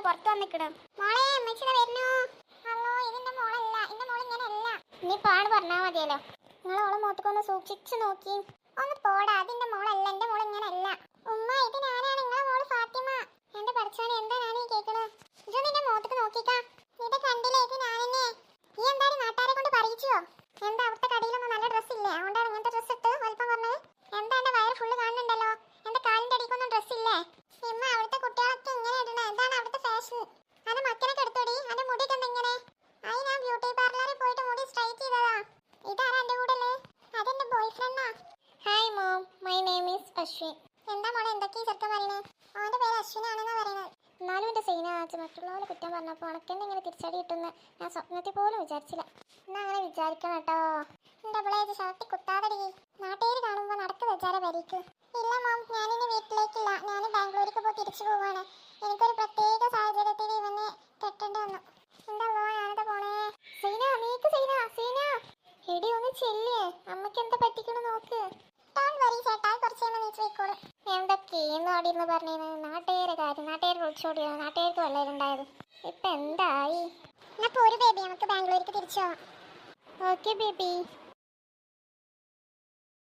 പുറത്ത് വന്നിക്കണം. മോളെ അമ്മച്ചിടെ വരുന്നു. ഹലോ, ഇതിന്റെ മോളല്ല, എന്റെ മോൾ ഇങ്ങനെയല്ല. നീ പാട് പറഞ്ഞാൽ മതിയല്ലോ. നിങ്ങൾ ഓളെ മുഖത്തൊന്ന് സൂക്ഷിച്ചു നോക്കി. ഒന്ന് പോടാ, അതിന്റെ മോളല്ല, എന്റെ മോൾ ഇങ്ങനെയല്ല. ഉമ്മ, ഇത് ഞാനാണ്, നിങ്ങളെ മോള് ഫാത്തിമ. എന്റെ പഠിച്ചാണ് എന്താ ഞാനീ കേൾക്കണത്? ഇത് നിന്റെ മുഖത്തേക്ക് നോക്കിക്കാ. നിന്റെ കണ്ടില്ലേ, ഇത് ഞാനെന്നെ. നീ എന്തായാലും നാട്ടുകാരെ കൊണ്ട് പറയിച്ചോ? എന്താ അവിടുത്തെ കടയിലൊന്നും നല്ല ഡ്രസ് ഇല്ലേ? അതുകൊണ്ടാണ് ഇങ്ങനത്തെ ഡ്രസ് ഇട്ട് വലിപ്പം പറഞ്ഞത്. എന്താ എന്റെ വയറ് ഫുള്ള് കാണുന്നുണ്ടല്ലോ. എന്റെ കാലിന്റെ അടിക്കൊന്നും ഡ്രസ് ഇല്ലേ? ഇമ്മ, അവിടുത്തെ കുട്ടികളൊക്കെ ഇങ്ങനെ ഇടണേ, എന്താണ് അവിടുത്തെ ഫാഷൻ? അന്റെ മക്കനൊക്കെ എടുത്തോടി, അന്റെ മുടിയൊക്കെ എന്താ ഇങ്ങനെ? ആയി, ഞാൻ ബ്യൂട്ടി പാർലറിൽ പോയിട്ട് മുടി സ്ട്രൈറ്റ് ചെയ്തതാ. ഇതാരാ എന്റെ കൂടെ? അതെന്റെ ബോയ് ഫ്രണ്ടാ. Hi mom, my name is Ashwin. എന്താ മോളെ എന്തൊക്കെയാ ചെറുക്കൻ പറയുന്നത്? അവന്റെ പേര് അശ്വിനാണെന്നാ പറയുന്നത്. എന്നാലും എന്റെ സീന മറ്റുള്ളവരെ കുറ്റം പറഞ്ഞപ്പോൾ ഉണക്കെന്നെ ഇങ്ങനെ തിരിച്ചടി കിട്ടുന്ന ഞാൻ സ്വപ്നത്തിൽ പോലും വിചാരിച്ചില്ല. എന്നാ അങ്ങനെ വിചാരിക്കണം കേട്ടോ. എന്റെ പിള്ളേര് ഷർട്ടി കുത്താതടി. നാട്ടുകാർ കാണുമ്പോ നടക്ക് വെച്ചാരെ വരിക്ക്. ഇല്ല മോം, ഞാനിനി വീട്ടിലേക്കില്ല. ഞാൻ ബാംഗ്ലൂർക്ക് പോയി തിരിച്ചു പോവാണ്. എനിക്കൊരു പ്രത്യേക സാഹചര്യത്തിൽ ഇവനെ കെട്ടേണ്ടി വന്നു. എന്താ പോ, ഞാനത് പോണേ. സീന, നീക്ക് സീന, സീന. എടി ഒന്ന് ചെല്ലേ, അമ്മക്ക് എന്താ പറ്റിക്കണ നോക്ക്. ചേട്ടാ, കുറച്ചൊന്ന് നീച്ച് പോയിക്കോളൂ. എന്തൊക്കെയെന്ന് ഓടിയെന്ന് പറഞ്ഞത്? നാട്ടുകാരെ കാര്യം, നാട്ടുകാർ വിളിച്ചോടിയോ? നാട്ടുകാർക്ക് വെള്ളയിലുണ്ടായത് ഇപ്പൊ എന്തായി? എന്നാ പോരു ബേബി, നമുക്ക് ബാംഗ്ലൂർക്ക് തിരിച്ചു പോവാം. Okay baby.